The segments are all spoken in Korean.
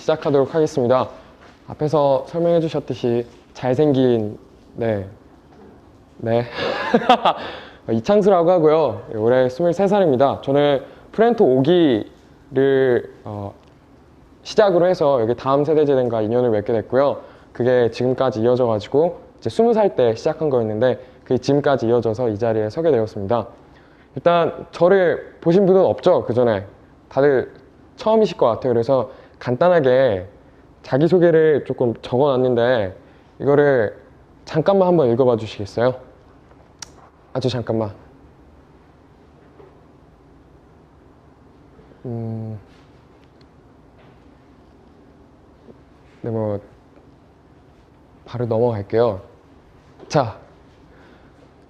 시작하도록 하겠습니다. 앞에서 설명해 주셨듯이 잘생긴 네 이창수라고 하고요. 올해 23살입니다. 저는 프렌토 5기를 시작으로 해서 여기 다음 세대재단과 인연을 맺게 됐고요. 그게 지금까지 이어져 가지고 이제 20살 때 시작한 거였는데 그게 지금까지 이어져서 이 자리에 서게 되었습니다. 일단 저를 보신 분은 없죠? 그 전에 다들 처음이실 것 같아요. 그래서 간단하게 자기소개를 조금 적어놨는데 이거를 잠깐만 한번 읽어봐 주시겠어요? 아주 잠깐만. 네, 뭐 바로 넘어갈게요. 자,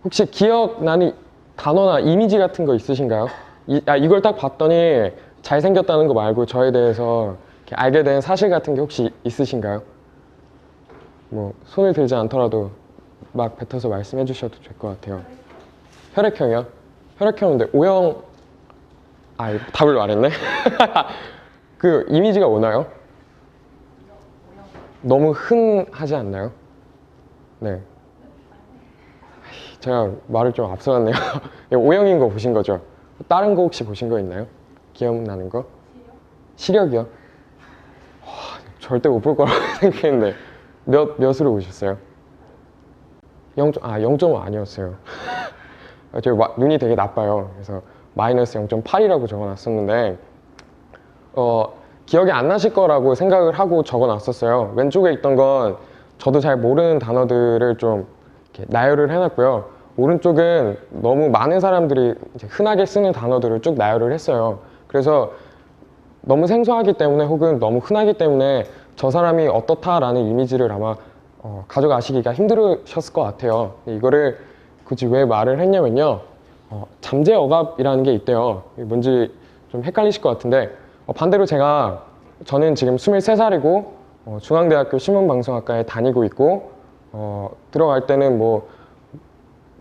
혹시 기억나는 단어나 이미지 같은 거 있으신가요? 이걸 딱 봤더니 잘생겼다는 거 말고 저에 대해서 이렇게 알게 된 사실 같은 게 혹시 있으신가요? 뭐 손을 들지 않더라도 막 뱉어서 말씀해 주셔도 될 것 같아요. 혈액형이요? 혈액형인데 O형 답을 말했네. 그 이미지가 오나요? 너무 흔하지 않나요? 네. 제가 말을 좀 앞서갔네요. O형인 거 보신 거죠? 다른 거 혹시 보신 거 있나요? 기억나는 거? 시력이요? 와, 절대 못 볼 거라고 생각했는데 몇으로 보셨어요? 0.5 아니었어요. 제가 눈이 되게 나빠요. 그래서 마이너스 0.8이라고 적어놨었는데 기억이 안 나실 거라고 생각을 하고 적어놨었어요. 왼쪽에 있던 건 저도 잘 모르는 단어들을 좀 이렇게 나열을 해놨고요. 오른쪽은 너무 많은 사람들이 이제 흔하게 쓰는 단어들을 쭉 나열을 했어요. 그래서 너무 생소하기 때문에 혹은 너무 흔하기 때문에 저 사람이 어떻다라는 이미지를 아마 가져가시기가 힘들으셨을 것 같아요. 이거를 굳이 왜 말을 했냐면요. 잠재억압이라는 게 있대요. 뭔지 좀 헷갈리실 것 같은데 반대로 저는 지금 23살이고 중앙대학교 신문방송학과에 다니고 있고 들어갈 때는 뭐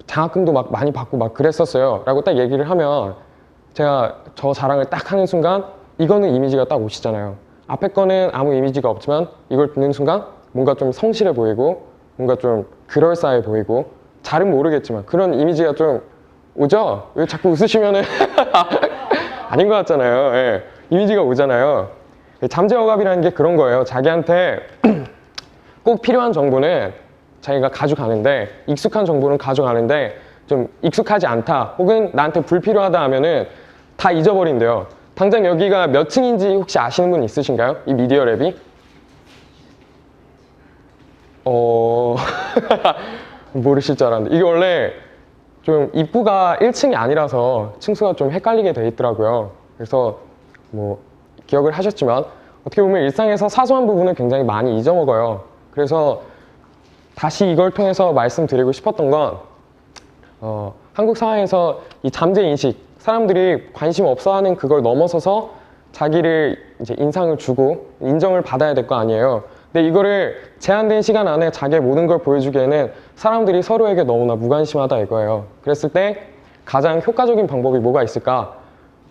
장학금도 막 많이 받고 막 그랬었어요 라고 딱 얘기를 하면 제가 저 자랑을 딱 하는 순간 이거는 이미지가 딱 오시잖아요. 앞에 거는 아무 이미지가 없지만 이걸 듣는 순간 뭔가 좀 성실해 보이고 뭔가 좀 그럴싸해 보이고 잘은 모르겠지만 그런 이미지가 좀 오죠? 왜 자꾸 웃으시면은 아닌 것 같잖아요. 예. 이미지가 오잖아요. 잠재억압이라는 게 그런 거예요. 자기한테 꼭 필요한 정보는 자기가 가져가는데 익숙한 정보는 가져가는데 좀 익숙하지 않다 혹은 나한테 불필요하다 하면은 다 잊어버린대요. 당장 여기가 몇 층인지 혹시 아시는 분 있으신가요? 이 미디어 랩이? 모르실 줄 알았는데 이게 원래 좀 입구가 1층이 아니라서 층수가 좀 헷갈리게 돼 있더라고요. 그래서 뭐 기억을 하셨지만 어떻게 보면 일상에서 사소한 부분을 굉장히 많이 잊어먹어요. 그래서 다시 이걸 통해서 말씀드리고 싶었던 건 한국 사회에서 이 잠재인식 사람들이 관심 없어하는 그걸 넘어서서 자기를 이제 인상을 주고 인정을 받아야 될 거 아니에요. 근데 이거를 제한된 시간 안에 자기의 모든 걸 보여주기에는 사람들이 서로에게 너무나 무관심하다 이거예요. 그랬을 때 가장 효과적인 방법이 뭐가 있을까?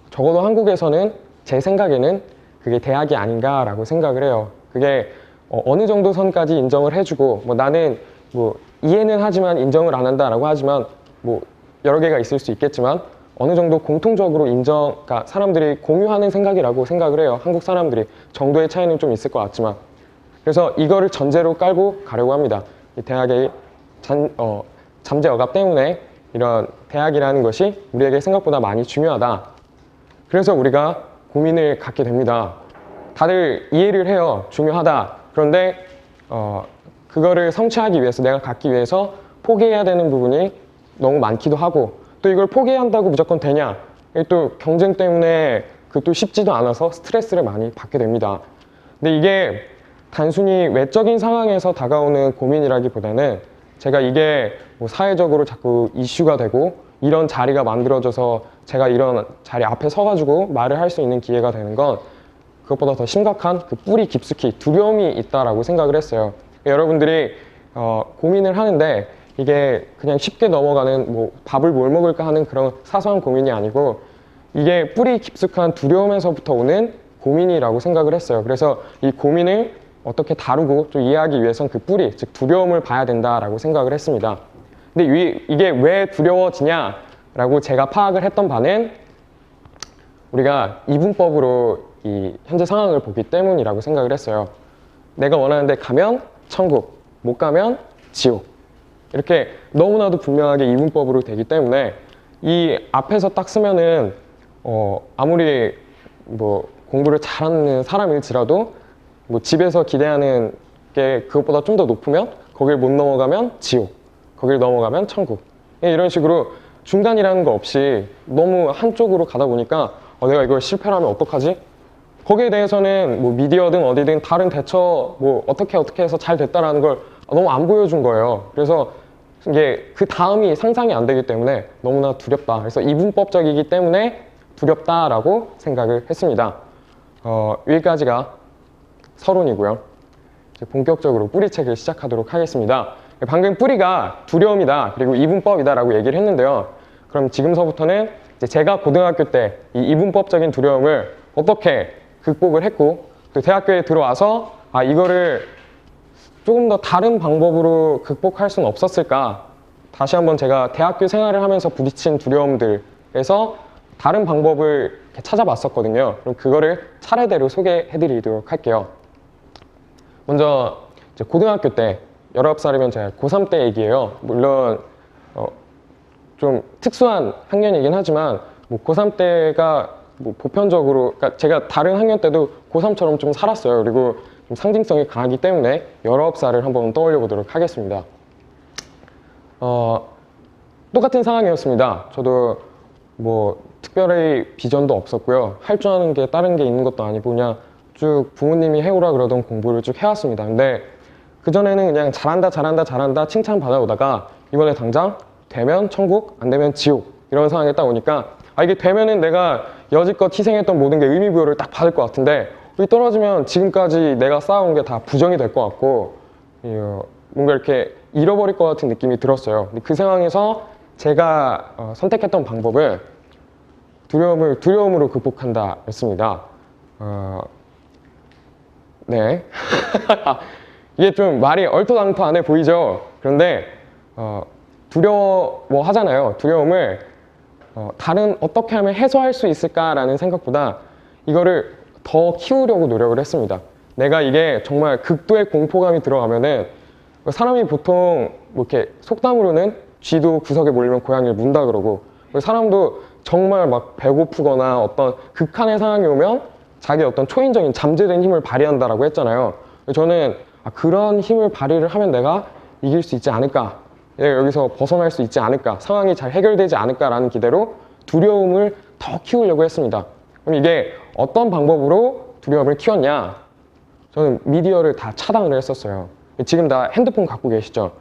적어도 한국에서는 제 생각에는 그게 대학이 아닌가라고 생각을 해요. 그게 어느 정도 선까지 인정을 해주고 뭐 나는 뭐 이해는 하지만 인정을 안 한다라고 하지만 뭐 여러 개가 있을 수 있겠지만 어느 정도 공통적으로 그러니까 사람들이 공유하는 생각이라고 생각을 해요. 한국 사람들이 정도의 차이는 좀 있을 것 같지만 그래서 이거를 전제로 깔고 가려고 합니다. 이 대학의 잠재억압 때문에 이런 대학이라는 것이 우리에게 생각보다 많이 중요하다. 그래서 우리가 고민을 갖게 됩니다. 다들 이해를 해요. 중요하다. 그런데 그거를 성취하기 위해서 내가 갖기 위해서 포기해야 되는 부분이 너무 많기도 하고 또 이걸 포기해야 한다고 무조건 되냐? 또 경쟁 때문에 그것도 쉽지도 않아서 스트레스를 많이 받게 됩니다. 근데 이게 단순히 외적인 상황에서 다가오는 고민이라기보다는 제가 이게 뭐 사회적으로 자꾸 이슈가 되고 이런 자리가 만들어져서 제가 이런 자리 앞에 서가지고 말을 할 수 있는 기회가 되는 건 그것보다 더 심각한 그 뿌리 깊숙이 두려움이 있다라고 생각을 했어요. 여러분들이 고민을 하는데 이게 그냥 쉽게 넘어가는 뭐 밥을 뭘 먹을까 하는 그런 사소한 고민이 아니고 이게 뿌리 깊숙한 두려움에서부터 오는 고민이라고 생각을 했어요. 그래서 이 고민을 어떻게 다루고 좀 이해하기 위해선 그 뿌리, 즉 두려움을 봐야 된다라고 생각을 했습니다. 근데 이게 왜 두려워지냐라고 제가 파악을 했던 바는 우리가 이분법으로 이 현재 상황을 보기 때문이라고 생각을 했어요. 내가 원하는 데 가면 천국, 못 가면 지옥. 이렇게 너무나도 분명하게 이분법으로 되기 때문에 이 앞에서 딱 쓰면은 아무리 뭐 공부를 잘하는 사람일지라도 뭐 집에서 기대하는 게 그것보다 좀 더 높으면 거길 못 넘어가면 지옥, 거길 넘어가면 천국. 이런 식으로 중간이라는 거 없이 너무 한쪽으로 가다 보니까 내가 이걸 실패하면 어떡하지? 거기에 대해서는 뭐 미디어든 어디든 다른 대처 뭐 어떻게 해서 잘 됐다라는 걸 너무 안 보여준 거예요. 그래서 이게 그 다음이 상상이 안 되기 때문에 너무나 두렵다. 그래서 이분법적이기 때문에 두렵다라고 생각을 했습니다. 여기까지가 서론이고요. 이제 본격적으로 뿌리책을 시작하도록 하겠습니다. 방금 뿌리가 두려움이다 그리고 이분법이다 라고 얘기를 했는데요. 그럼 지금서부터는 이제 제가 고등학교 때 이 이분법적인 두려움을 어떻게 극복을 했고 또 대학교에 들어와서 이거를 조금 더 다른 방법으로 극복할 수는 없었을까. 다시 한번 제가 대학교 생활을 하면서 부딪힌 두려움들에서 다른 방법을 찾아봤었거든요. 그럼 그거를 차례대로 소개해 드리도록 할게요. 먼저 이제 고등학교 때 19살이면 제가 고3 때 얘기예요. 물론 좀 특수한 학년이긴 하지만 뭐 고3 때가 뭐 보편적으로 그러니까 제가 다른 학년 때도 고3처럼 좀 살았어요. 그리고 좀 상징성이 강하기 때문에 19살을 한번 떠올려 보도록 하겠습니다. 똑같은 상황이었습니다. 저도 뭐 특별히 비전도 없었고요. 할 줄 아는 게 다른 게 있는 것도 아니고 그냥 쭉 부모님이 해오라 그러던 공부를 쭉 해왔습니다. 근데 그전에는 그냥 잘한다 칭찬 받아오다가 이번에 당장 되면 천국, 안 되면 지옥 이런 상황에 딱 오니까 이게 되면은 내가 여지껏 희생했던 모든 게 의미부여를 딱 받을 것 같은데 여기 떨어지면 지금까지 내가 쌓아온 게 다 부정이 될 것 같고 뭔가 이렇게 잃어버릴 것 같은 느낌이 들었어요. 근데 그 상황에서 제가 선택했던 방법은 두려움을 두려움으로 극복한다 였습니다. 네. 이게 좀 말이 얼토당토안해 보이죠? 그런데 두려워하잖아요. 두려움을 다른 어떻게 하면 해소할 수 있을까라는 생각보다 이거를 더 키우려고 노력을 했습니다. 내가 이게 정말 극도의 공포감이 들어가면은 사람이 보통 뭐 이렇게 속담으로는 쥐도 구석에 몰리면 고양이를 문다 그러고 사람도 정말 막 배고프거나 어떤 극한의 상황이 오면 자기 어떤 초인적인 잠재된 힘을 발휘한다라고 했잖아요. 저는 그런 힘을 발휘를 하면 내가 이길 수 있지 않을까, 여기서 벗어날 수 있지 않을까, 상황이 잘 해결되지 않을까라는 기대로 두려움을 더 키우려고 했습니다. 그럼 이게 어떤 방법으로 두려움을 키웠냐? 저는 미디어를 다 차단을 했었어요. 지금 다 핸드폰 갖고 계시죠?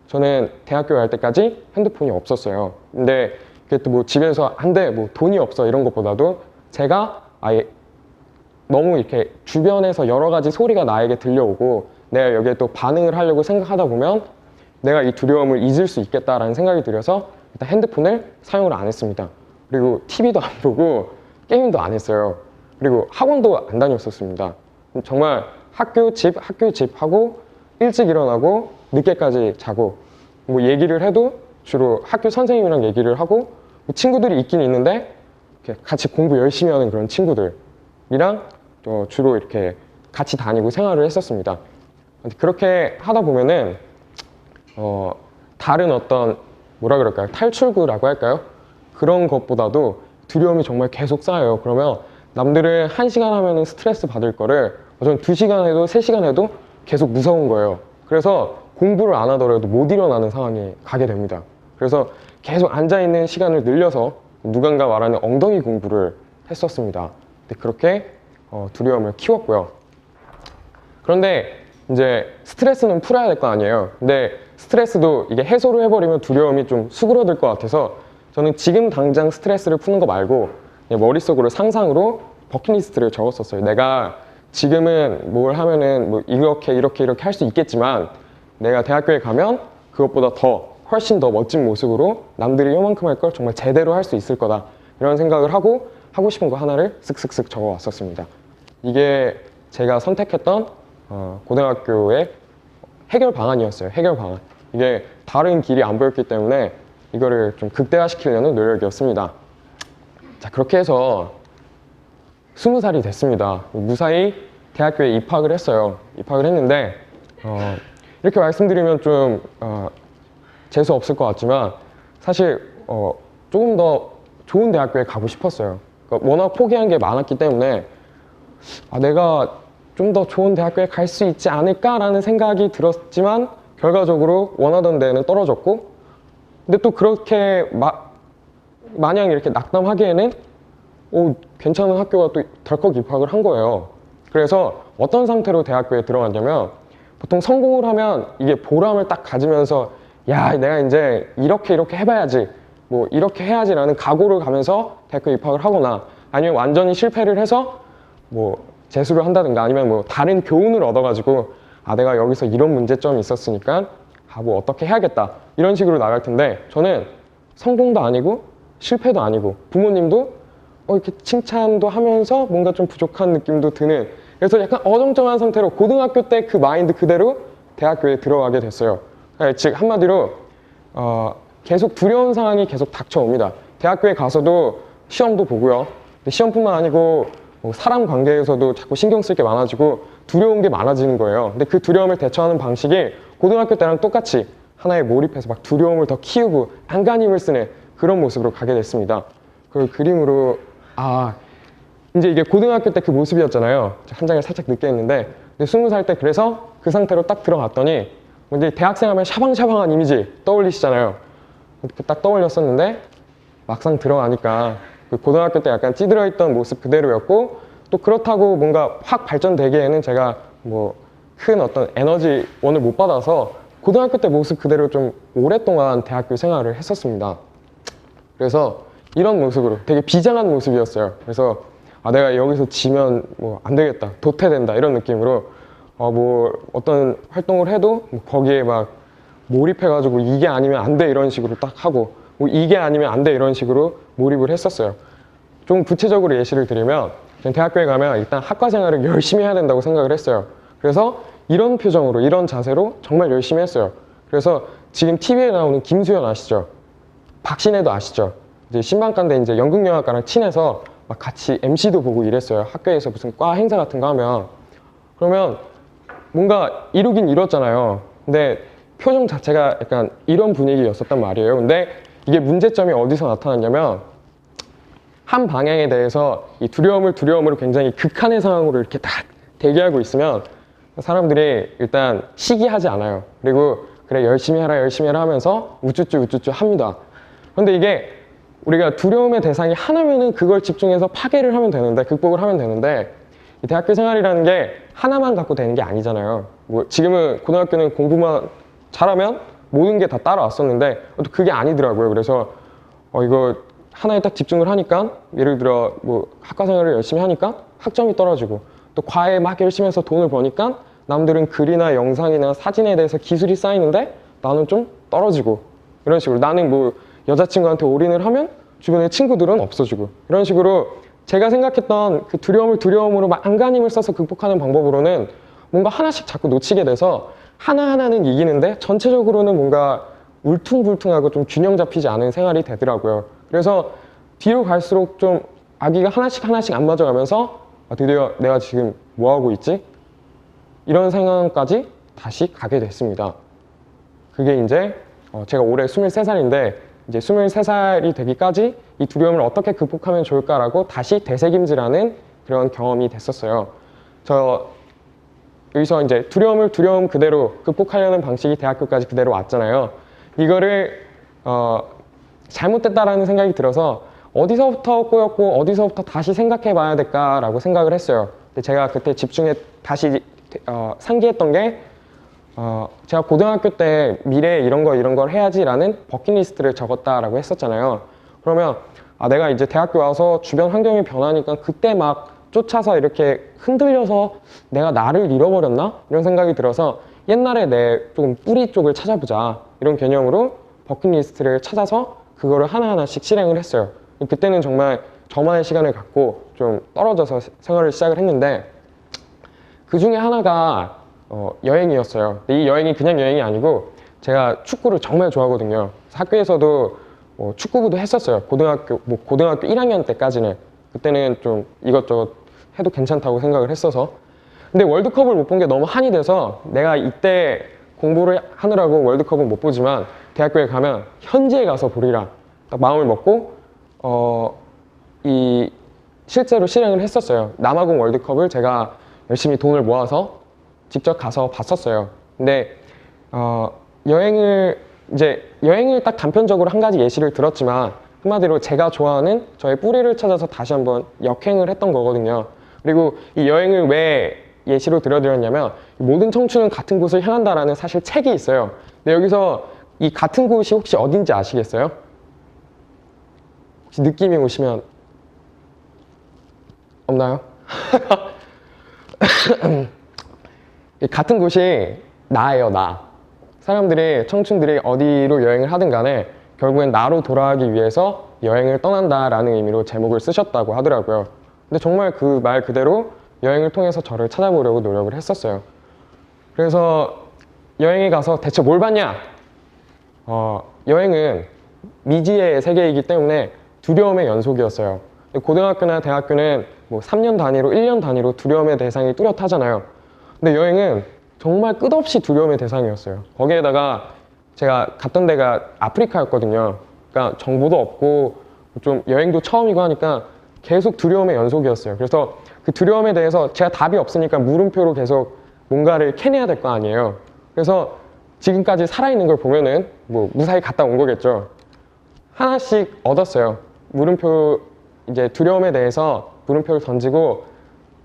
저는 대학교 갈 때까지 핸드폰이 없었어요. 근데 그게 또 뭐 집에서 한데 뭐 돈이 없어 이런 것보다도 제가 아예 너무 이렇게 주변에서 여러 가지 소리가 나에게 들려오고 내가 여기에 또 반응을 하려고 생각하다 보면 내가 이 두려움을 잊을 수 있겠다라는 생각이 들어서 일단 핸드폰을 사용을 안 했습니다. 그리고 TV도 안 보고 게임도 안 했어요. 그리고 학원도 안 다녔었습니다. 정말 학교 집 하고 일찍 일어나고 늦게까지 자고 뭐 얘기를 해도 주로 학교 선생님이랑 얘기를 하고 친구들이 있긴 있는데 같이 공부 열심히 하는 그런 친구들이랑 또 주로 이렇게 같이 다니고 생활을 했었습니다. 그렇게 하다 보면은 다른 어떤 뭐라 그럴까요? 탈출구라고 할까요? 그런 것보다도 두려움이 정말 계속 쌓여요. 그러면 남들은 1시간 하면은 스트레스 받을 거를 저는 2시간 해도 3시간 해도 계속 무서운 거예요. 그래서 공부를 안 하더라도 못 일어나는 상황이 가게 됩니다. 그래서 계속 앉아있는 시간을 늘려서 누군가 말하는 엉덩이 공부를 했었습니다. 근데 그렇게 두려움을 키웠고요. 그런데 이제 스트레스는 풀어야 될 거 아니에요. 근데 스트레스도 이게 해소를 해버리면 두려움이 좀 수그러들 것 같아서 저는 지금 당장 스트레스를 푸는 거 말고 머릿속으로 상상으로 버킷리스트를 적었었어요. 내가 지금은 뭘 하면은 뭐 이렇게 할 수 있겠지만 내가 대학교에 가면 그것보다 훨씬 더 멋진 모습으로 남들이 요만큼 할 걸 정말 제대로 할 수 있을 거다 이런 생각을 하고 싶은 거 하나를 쓱쓱쓱 적어 왔었습니다. 이게 제가 선택했던 고등학교의 해결 방안이었어요. 해결 방안. 이게 다른 길이 안 보였기 때문에 이거를 좀 극대화시키려는 노력이었습니다. 자, 그렇게 해서 20살이 됐습니다. 무사히 대학교에 입학을 했어요. 입학을 했는데 이렇게 말씀드리면 좀 재수 없을 것 같지만 사실 조금 더 좋은 대학교에 가고 싶었어요. 그러니까 워낙 포기한 게 많았기 때문에 내가 좀 더 좋은 대학교에 갈 수 있지 않을까라는 생각이 들었지만 결과적으로 원하던 데는 떨어졌고, 근데 또 그렇게 마냥 이렇게 낙담하기에는 괜찮은 학교가 또 덜컥 입학을 한 거예요. 그래서 어떤 상태로 대학교에 들어갔냐면, 보통 성공을 하면 이게 보람을 딱 가지면서 야, 내가 이제 이렇게 해봐야지, 뭐 이렇게 해야지라는 각오를 가면서 대학교 입학을 하거나, 아니면 완전히 실패를 해서 뭐 재수를 한다든가, 아니면 뭐 다른 교훈을 얻어가지고 내가 여기서 이런 문제점이 있었으니까 뭐 어떻게 해야겠다, 이런 식으로 나갈 텐데, 저는 성공도 아니고 실패도 아니고 부모님도 이렇게 칭찬도 하면서 뭔가 좀 부족한 느낌도 드는, 그래서 약간 어정쩡한 상태로 고등학교 때 그 마인드 그대로 대학교에 들어가게 됐어요. 즉 한마디로 계속 두려운 상황이 계속 닥쳐옵니다. 대학교에 가서도 시험도 보고요. 근데 시험뿐만 아니고 사람 관계에서도 자꾸 신경 쓸 게 많아지고 두려운 게 많아지는 거예요. 근데 그 두려움을 대처하는 방식이 고등학교 때랑 똑같이 하나에 몰입해서 막 두려움을 더 키우고 안간힘을 쓰는 그런 모습으로 가게 됐습니다. 그 그림으로 이제 이게 고등학교 때 그 모습이었잖아요. 한 장을 살짝 늦게 했는데, 20살 때 그래서 그 상태로 딱 들어갔더니 이제 대학생 하면 샤방샤방한 이미지 떠올리시잖아요. 딱 떠올렸었는데 막상 들어가니까 그 고등학교 때 약간 찌들어 있던 모습 그대로였고, 또 그렇다고 뭔가 확 발전되기에는 제가 뭐 큰 어떤 에너지원을 못 받아서 고등학교 때 모습 그대로 좀 오랫동안 대학교 생활을 했었습니다. 그래서 이런 모습으로 되게 비장한 모습이었어요. 그래서 내가 여기서 지면 뭐 안 되겠다, 도태된다, 이런 느낌으로 뭐 어떤 활동을 해도 거기에 막 몰입해가지고 이게 아니면 안 돼, 이런 식으로 딱 하고, 뭐 이게 아니면 안 돼, 이런 식으로 몰입을 했었어요. 좀 구체적으로 예시를 드리면, 대학교에 가면 일단 학과 생활을 열심히 해야 된다고 생각을 했어요. 그래서 이런 표정으로, 이런 자세로 정말 열심히 했어요. 그래서 지금 TV에 나오는 김수현 아시죠? 박신혜도 아시죠? 이제 신방과인데 이제 연극영화과랑 친해서 막 같이 MC도 보고 이랬어요. 학교에서 무슨 과 행사 같은 거 하면. 그러면 뭔가 이루긴 이뤘잖아요. 근데 표정 자체가 약간 이런 분위기였었단 말이에요. 근데 이게 문제점이 어디서 나타났냐면, 한 방향에 대해서 이 두려움으로 굉장히 극한의 상황으로 이렇게 딱 대기하고 있으면 사람들이 일단 시기하지 않아요. 그리고 그래, 열심히 해라 하면서 우쭈쭈 합니다. 그런데 이게 우리가 두려움의 대상이 하나면은 그걸 집중해서 파괴를 하면 되는데, 극복을 하면 되는데, 이 대학교 생활이라는 게 하나만 갖고 되는 게 아니잖아요. 뭐 지금은 고등학교는 공부만 잘하면 모든 게 다 따라왔었는데 또 그게 아니더라고요. 그래서 이거 하나에 딱 집중을 하니까, 예를 들어 뭐 학과 생활을 열심히 하니까 학점이 떨어지고, 또 과외 막 열심히 해서 돈을 버니까 남들은 글이나 영상이나 사진에 대해서 기술이 쌓이는데 나는 좀 떨어지고, 이런 식으로 나는 뭐 여자친구한테 올인을 하면 주변에 친구들은 없어지고, 이런 식으로 제가 생각했던 그 두려움으로 막 안간힘을 써서 극복하는 방법으로는 뭔가 하나씩 자꾸 놓치게 돼서 하나하나는 이기는데 전체적으로는 뭔가 울퉁불퉁하고 좀 균형 잡히지 않은 생활이 되더라고요. 그래서 뒤로 갈수록 좀 아기가 하나씩 안 맞아가면서 드디어 내가 지금 뭐하고 있지? 이런 상황까지 다시 가게 됐습니다. 그게 이제 제가 올해 23살인데 이제 23살이 되기까지 이 두려움을 어떻게 극복하면 좋을까라고 다시 되새김질하는 그런 경험이 됐었어요. 저 여기서 이제 두려움 그대로 극복하려는 방식이 대학교까지 그대로 왔잖아요. 이거를 잘못됐다라는 생각이 들어서 어디서부터 꼬였고 어디서부터 다시 생각해 봐야 될까라고 생각을 했어요. 근데 제가 그때 집중해 다시 상기했던 게 제가 고등학교 때 미래에 이런 걸 해야지라는 버킷리스트를 적었다라고 했었잖아요. 그러면 내가 이제 대학교 와서 주변 환경이 변하니까 그때 막 쫓아서 이렇게 흔들려서 내가 나를 잃어버렸나? 이런 생각이 들어서 옛날에 내 좀 뿌리 쪽을 찾아보자, 이런 개념으로 버킷리스트를 찾아서 그거를 하나하나씩 실행을 했어요. 그때는 정말 저만의 시간을 갖고 좀 떨어져서 생활을 시작을 했는데, 그 중에 하나가 여행이었어요. 근데 이 여행이 그냥 여행이 아니고 제가 축구를 정말 좋아하거든요. 학교에서도 축구부도 했었어요. 고등학교 1학년 때까지는. 그때는 좀 이것저것 해도 괜찮다고 생각을 했어서. 근데 월드컵을 못 본 게 너무 한이 돼서 내가 이때 공부를 하느라고 월드컵은 못 보지만 대학교에 가면 현지에 가서 보리라 딱 마음을 먹고 실제로 실행을 했었어요. 남아공 월드컵을 제가 열심히 돈을 모아서 직접 가서 봤었어요. 근데 여행을 딱 단편적으로 한 가지 예시를 들었지만 한마디로 제가 좋아하는 저의 뿌리를 찾아서 다시 한번 역행을 했던 거거든요. 그리고 이 여행을 왜 예시로 들어드렸냐면 모든 청춘은 같은 곳을 향한다라는 사실 책이 있어요. 근데 여기서 이 같은 곳이 혹시 어딘지 아시겠어요? 혹시 느낌이 오시면 없나요? 같은 곳이 나예요, 나. 청춘들이 어디로 여행을 하든 간에 결국엔 나로 돌아가기 위해서 여행을 떠난다라는 의미로 제목을 쓰셨다고 하더라고요. 근데 정말 그 말 그대로 여행을 통해서 저를 찾아보려고 노력을 했었어요. 그래서 여행에 가서 대체 뭘 봤냐? 여행은 미지의 세계이기 때문에 두려움의 연속이었어요. 고등학교나 대학교는 뭐 3년 단위로 1년 단위로 두려움의 대상이 뚜렷하잖아요. 근데 여행은 정말 끝없이 두려움의 대상이었어요. 거기에다가 제가 갔던 데가 아프리카였거든요. 그러니까 정보도 없고 좀 여행도 처음이고 하니까 계속 두려움의 연속이었어요. 그래서 그 두려움에 대해서 제가 답이 없으니까 물음표로 계속 뭔가를 캐내야 될 거 아니에요. 그래서 지금까지 살아있는 걸 보면은 뭐 무사히 갔다 온 거겠죠. 하나씩 얻었어요. 물음표, 이제 두려움에 대해서 물음표를 던지고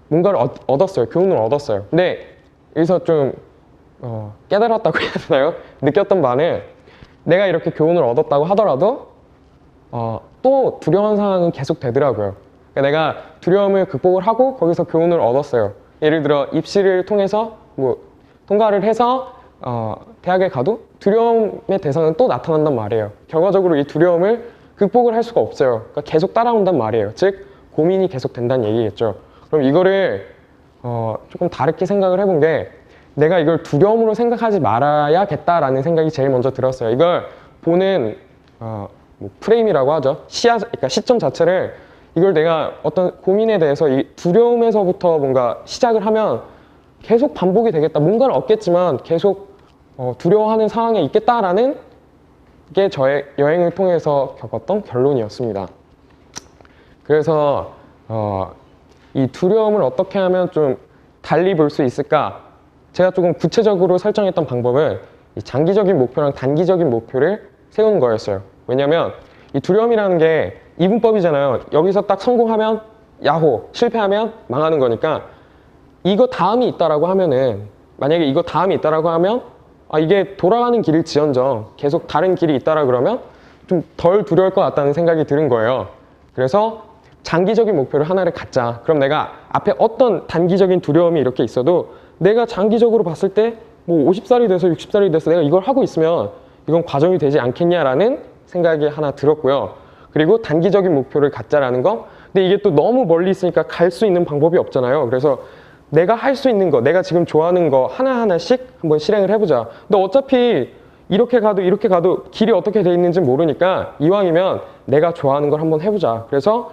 뭔가를 얻었어요. 교훈을 얻었어요. 근데 여기서 좀 깨달았다고 해야 되나요? 느꼈던 바는 내가 이렇게 교훈을 얻었다고 하더라도 또 두려운 상황은 계속 되더라고요. 그러니까 내가 두려움을 극복을 하고 거기서 교훈을 얻었어요. 예를 들어 입시를 통해서 뭐 통과를 해서 대학에 가도 두려움의 대상은 또 나타난단 말이에요. 결과적으로 이 두려움을 극복을 할 수가 없어요. 그러니까 계속 따라온단 말이에요. 즉 고민이 계속 된다는 얘기겠죠. 그럼 이거를 조금 다르게 생각을 해본 게 내가 이걸 두려움으로 생각하지 말아야겠다라는 생각이 제일 먼저 들었어요. 이걸 보는 뭐 프레임이라고 하죠. 그러니까 시점 자체를 이걸 내가 어떤 고민에 대해서 이 두려움에서부터 뭔가 시작을 하면 계속 반복이 되겠다. 뭔가를 얻겠지만 계속 두려워하는 상황에 있겠다라는 게 저의 여행을 통해서 겪었던 결론이었습니다. 그래서 이 두려움을 어떻게 하면 좀 달리 볼 수 있을까? 제가 조금 구체적으로 설정했던 방법은 이 장기적인 목표랑 단기적인 목표를 세우는 거였어요. 왜냐면 이 두려움이라는 게 이분법이잖아요. 여기서 딱 성공하면 야호, 실패하면 망하는 거니까 이거 다음이 있다라고 하면은 만약에 이거 다음이 있다라고 하면 이게 돌아가는 길일지언정 계속 다른 길이 있다라 그러면 좀 덜 두려울 것 같다는 생각이 드는 거예요. 그래서 장기적인 목표를 하나를 갖자. 그럼 내가 앞에 어떤 단기적인 두려움이 이렇게 있어도 내가 장기적으로 봤을 때 뭐 50살이 돼서 60살이 돼서 내가 이걸 하고 있으면 이건 과정이 되지 않겠냐라는 생각이 하나 들었고요. 그리고 단기적인 목표를 갖자라는 거. 근데 이게 또 너무 멀리 있으니까 갈 수 있는 방법이 없잖아요. 그래서 내가 할 수 있는 거, 내가 지금 좋아하는 거 하나하나씩 한번 실행을 해보자. 근데 어차피 이렇게 가도 길이 어떻게 돼 있는지 모르니까 이왕이면 내가 좋아하는 걸 한번 해보자. 그래서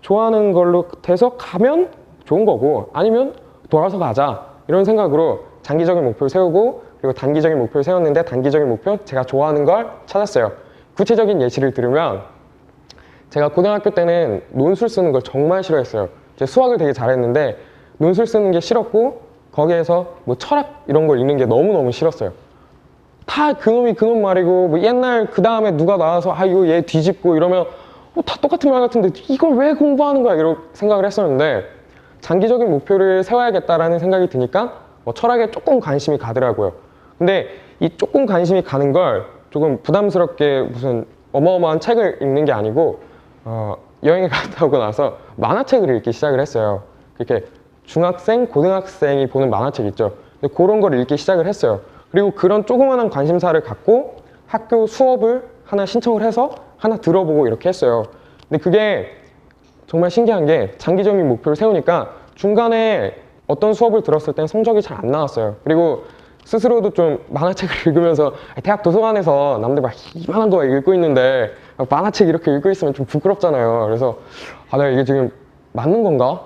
좋아하는 걸로 돼서 가면 좋은 거고 아니면 돌아서 가자. 이런 생각으로 장기적인 목표를 세우고 그리고 단기적인 목표를 세웠는데 단기적인 목표 제가 좋아하는 걸 찾았어요. 구체적인 예시를 들으면 제가 고등학교 때는 논술 쓰는 걸 정말 싫어했어요. 제가 수학을 되게 잘했는데 논술 쓰는 게 싫었고 거기에서 뭐 철학 이런 걸 읽는 게 너무너무 싫었어요. 다 그놈이 그놈 말이고 뭐 옛날 그 다음에 누가 나와서 이거 얘 뒤집고 이러면 다 똑같은 말 같은데 이걸 왜 공부하는 거야 이런 생각을 했었는데 장기적인 목표를 세워야겠다라는 생각이 드니까 철학에 조금 관심이 가더라고요. 근데 이 조금 관심이 가는 걸 조금 부담스럽게 무슨 어마어마한 책을 읽는 게 아니고 여행에 갔다 오고 나서 만화책을 읽기 시작을 했어요. 이렇게 중학생, 고등학생이 보는 만화책 있죠. 그런 걸 읽기 시작을 했어요. 그리고 그런 조그마한 관심사를 갖고 학교 수업을 하나 신청을 해서 하나 들어보고 이렇게 했어요. 근데 그게 정말 신기한 게 장기적인 목표를 세우니까 중간에 어떤 수업을 들었을 땐 성적이 잘 안 나왔어요. 그리고 스스로도 좀 만화책을 읽으면서 대학 도서관에서 남들 막 이만한 거 읽고 있는데 만화책 이렇게 읽고 있으면 좀 부끄럽잖아요. 그래서 내가 이게 지금 맞는 건가?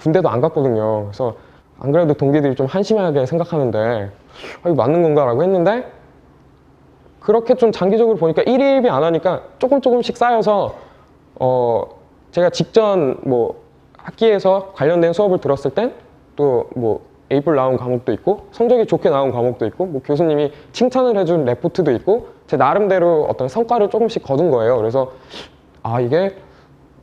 군대도 안 갔거든요. 그래서 안 그래도 동기들이 좀 한심하게 생각하는데 이거 맞는 건가? 라고 했는데 그렇게 좀 장기적으로 보니까 1일 1비 안 하니까 조금씩 쌓여서 제가 직전 뭐 학기에서 관련된 수업을 들었을 땐 또 뭐 A뿔 나온 과목도 있고 성적이 좋게 나온 과목도 있고 뭐 교수님이 칭찬을 해준 레포트도 있고 제 나름대로 어떤 성과를 조금씩 거둔 거예요. 그래서 이게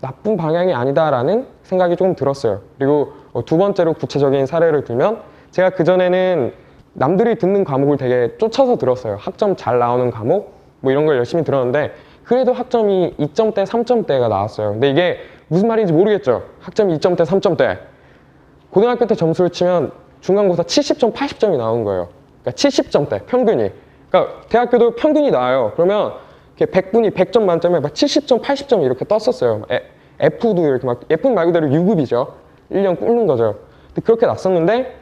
나쁜 방향이 아니다라는 생각이 조금 들었어요. 그리고 두 번째로 구체적인 사례를 들면 제가 그전에는 남들이 듣는 과목을 되게 쫓아서 들었어요. 학점 잘 나오는 과목 뭐 이런 걸 열심히 들었는데 그래도 학점이 2점대, 3점대가 나왔어요. 근데 이게 무슨 말인지 모르겠죠. 학점이 2점대, 3점대. 고등학교 때 점수를 치면 중간고사 70점, 80점이 나온 거예요. 그러니까 70점대 평균이. 그러니까 대학교도 평균이 나와요. 그러면 100분이 100점 만점에 막 70점, 80점 이렇게 떴었어요. F도 이렇게 막 F는 말 그대로 유급이죠. 1년 꿇는 거죠. 근데 그렇게 났었는데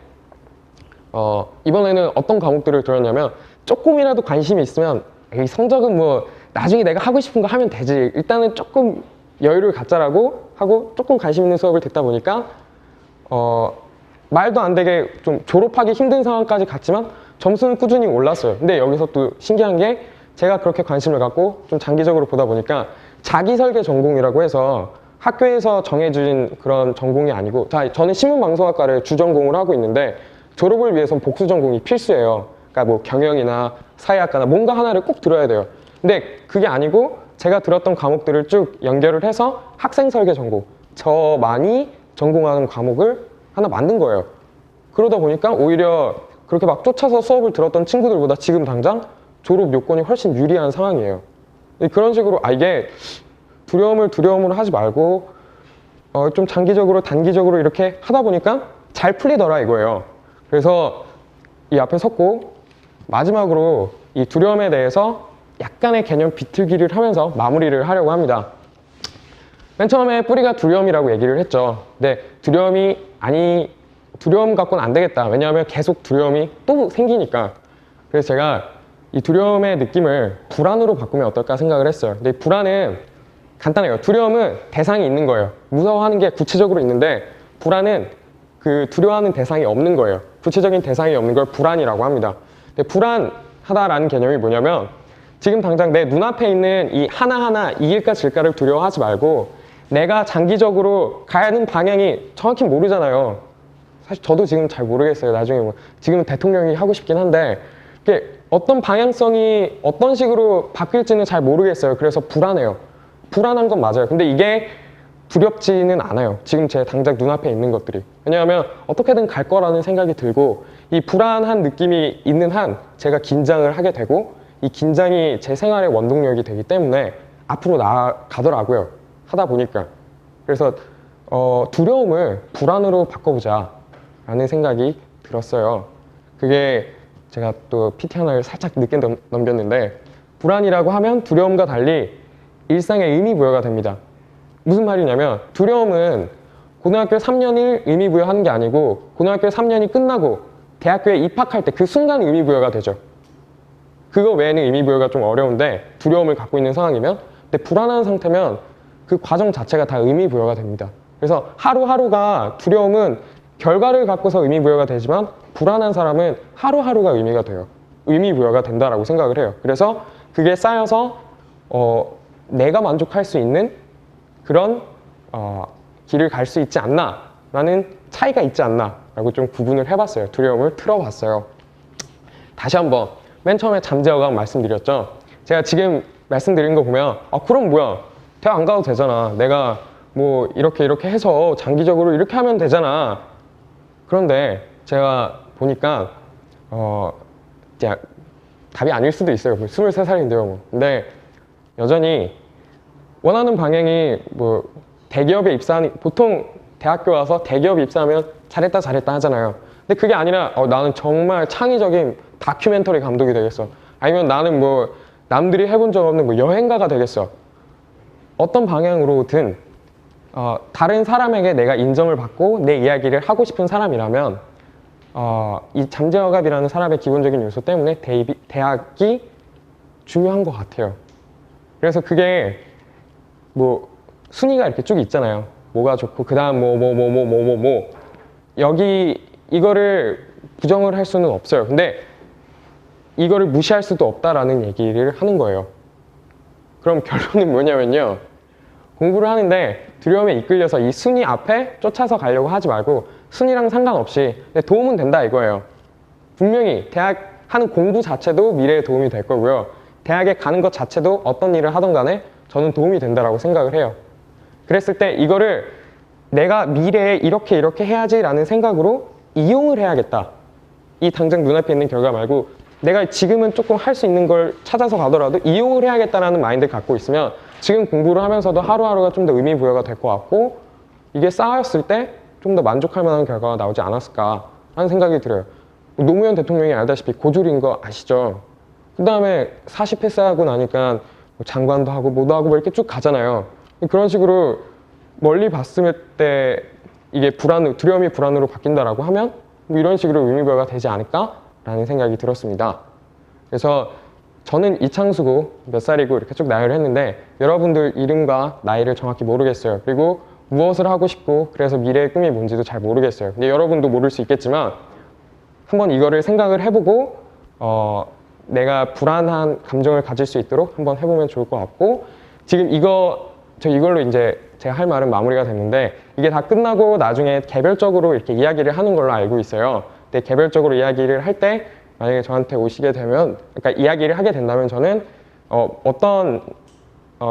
이번에는 어떤 과목들을 들었냐면 조금이라도 관심이 있으면 이 성적은 뭐 나중에 내가 하고 싶은 거 하면 되지. 일단은 조금 여유를 갖자라고 하고 조금 관심 있는 수업을 듣다 보니까 말도 안 되게 좀 졸업하기 힘든 상황까지 갔지만 점수는 꾸준히 올랐어요. 근데 여기서 또 신기한 게 제가 그렇게 관심을 갖고 좀 장기적으로 보다 보니까 자기설계 전공이라고 해서 학교에서 정해진 그런 전공이 아니고 저는 신문방송학과를 주전공을 하고 있는데 졸업을 위해서는 복수 전공이 필수예요. 그러니까 뭐 경영이나 사회학과나 뭔가 하나를 꼭 들어야 돼요. 근데 그게 아니고 제가 들었던 과목들을 쭉 연결을 해서 학생설계 전공, 저만이 전공하는 과목을 하나 만든 거예요. 그러다 보니까 오히려 그렇게 막 쫓아서 수업을 들었던 친구들보다 지금 당장 졸업 요건이 훨씬 유리한 상황이에요. 그런 식으로 이게 두려움을 하지 말고 좀 장기적으로 단기적으로 이렇게 하다 보니까 잘 풀리더라 이거예요. 그래서 이 앞에 섰고 마지막으로 이 두려움에 대해서 약간의 개념 비틀기를 하면서 마무리를 하려고 합니다. 맨 처음에 뿌리가 두려움이라고 얘기를 했죠. 근데 두려움 갖고는 안 되겠다. 왜냐하면 계속 두려움이 또 생기니까. 그래서 제가 이 두려움의 느낌을 불안으로 바꾸면 어떨까 생각을 했어요. 근데 불안은 간단해요. 두려움은 대상이 있는 거예요. 무서워하는 게 구체적으로 있는데 불안은 그 두려워하는 대상이 없는 거예요. 구체적인 대상이 없는 걸 불안이라고 합니다. 근데 불안하다라는 개념이 뭐냐면 지금 당장 내 눈앞에 있는 이 하나하나 이길까 질까를 두려워하지 말고 내가 장기적으로 가는 방향이 정확히 모르잖아요. 사실 저도 지금 잘 모르겠어요. 나중에 뭐 지금은 대통령이 하고 싶긴 한데 이게 어떤 방향성이 어떤 식으로 바뀔지는 잘 모르겠어요. 그래서 불안해요. 불안한 건 맞아요. 근데 이게 두렵지는 않아요. 지금 제 당장 눈앞에 있는 것들이. 왜냐하면 어떻게든 갈 거라는 생각이 들고 이 불안한 느낌이 있는 한 제가 긴장을 하게 되고 이 긴장이 제 생활의 원동력이 되기 때문에 앞으로 나아가더라고요. 하다 보니까. 그래서 두려움을 불안으로 바꿔보자 라는 생각이 들었어요. 그게 제가 또 PT 하나를 살짝 늦게 넘겼는데 불안이라고 하면 두려움과 달리 일상의 의미 부여가 됩니다. 무슨 말이냐면 두려움은 고등학교 3년을 의미 부여하는 게 아니고 고등학교 3년이 끝나고 대학교에 입학할 때 그 순간 의미 부여가 되죠. 그거 외에는 의미 부여가 좀 어려운데 두려움을 갖고 있는 상황이면 근데 불안한 상태면 그 과정 자체가 다 의미 부여가 됩니다. 그래서 하루하루가 두려움은 결과를 갖고서 의미 부여가 되지만 불안한 사람은 하루하루가 의미가 돼요. 의미 부여가 된다라고 생각을 해요. 그래서 그게 쌓여서 내가 만족할 수 있는 그런 길을 갈 수 있지 않나 라는 차이가 있지 않나 라고 좀 구분을 해봤어요. 두려움을 틀어봤어요. 다시 한번 맨 처음에 잠재어강 말씀드렸죠. 제가 지금 말씀드린 거 보면 그럼 뭐야 대학 안 가도 되잖아. 내가 뭐 이렇게 해서 장기적으로 이렇게 하면 되잖아. 그런데 제가 보니까 그냥 답이 아닐 수도 있어요. 23살인데요 뭐. 근데 여전히 원하는 방향이 뭐 대기업에 입사하는 보통 대학교 와서 대기업에 입사하면 잘했다 하잖아요. 근데 그게 아니라 나는 정말 창의적인 다큐멘터리 감독이 되겠어. 아니면 나는 뭐 남들이 해본 적 없는 뭐 여행가가 되겠어. 어떤 방향으로든 다른 사람에게 내가 인정을 받고 내 이야기를 하고 싶은 사람이라면 이 잠재허갑이라는 사람의 기본적인 요소 때문에 대학이 중요한 것 같아요. 그래서 그게 뭐 순위가 이렇게 쭉 있잖아요. 뭐가 좋고 그 다음 뭐 여기 이거를 부정을 할 수는 없어요. 근데 이거를 무시할 수도 없다라는 얘기를 하는 거예요. 그럼 결론은 뭐냐면요, 공부를 하는데 두려움에 이끌려서 이 순위 앞에 쫓아서 가려고 하지 말고 순위랑 상관없이 도움은 된다 이거예요. 분명히 대학 하는 공부 자체도 미래에 도움이 될 거고요, 대학에 가는 것 자체도 어떤 일을 하던 간에 저는 도움이 된다라고 생각을 해요. 그랬을 때 이거를 내가 미래에 이렇게 해야지 라는 생각으로 이용을 해야겠다. 이 당장 눈앞에 있는 결과 말고 내가 지금은 조금 할 수 있는 걸 찾아서 가더라도 이용을 해야겠다라는 마인드를 갖고 있으면 지금 공부를 하면서도 하루하루가 좀 더 의미 부여가 될 것 같고, 이게 쌓였을 때 좀 더 만족할 만한 결과가 나오지 않았을까 하는 생각이 들어요. 노무현 대통령이 알다시피 고졸인 거 아시죠? 그 다음에 40 패스하고 나니까 장관도 하고 뭐도 하고 뭐 이렇게 쭉 가잖아요. 그런 식으로 멀리 봤을 때 이게 두려움이 불안으로 바뀐다라고 하면 뭐 이런 식으로 의미부여가 되지 않을까라는 생각이 들었습니다. 그래서 저는 이창수고 몇 살이고 이렇게 쭉 나열을 했는데 여러분들 이름과 나이를 정확히 모르겠어요. 그리고 무엇을 하고 싶고 그래서 미래의 꿈이 뭔지도 잘 모르겠어요. 근데 여러분도 모를 수 있겠지만 한번 이거를 생각을 해보고 내가 불안한 감정을 가질 수 있도록 한번 해보면 좋을 것 같고, 지금 이걸로 이제 제가 할 말은 마무리가 됐는데, 이게 다 끝나고 나중에 개별적으로 이렇게 이야기를 하는 걸로 알고 있어요. 근데 개별적으로 이야기를 할 때 만약에 저한테 오시게 되면, 그러니까 이야기를 하게 된다면 저는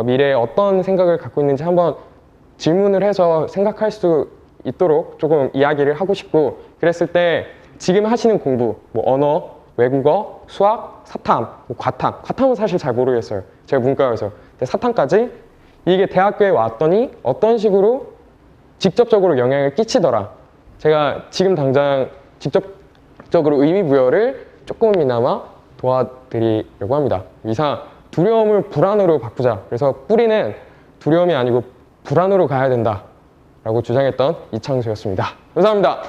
미래에 어떤 생각을 갖고 있는지 한번 질문을 해서 생각할 수 있도록 조금 이야기를 하고 싶고, 그랬을 때 지금 하시는 공부, 뭐 언어, 외국어, 수학, 사탐, 뭐 과탐은 사실 잘 모르겠어요. 제가 문과여서. 근데 사탐까지 이게 대학교에 왔더니 어떤 식으로 직접적으로 영향을 끼치더라. 제가 지금 당장 직접적으로 의미 부여를 조금이나마 도와드리려고 합니다. 이상 두려움을 불안으로 바꾸자. 그래서 뿌리는 두려움이 아니고 불안으로 가야 된다 라고 주장했던 이창수였습니다. 감사합니다.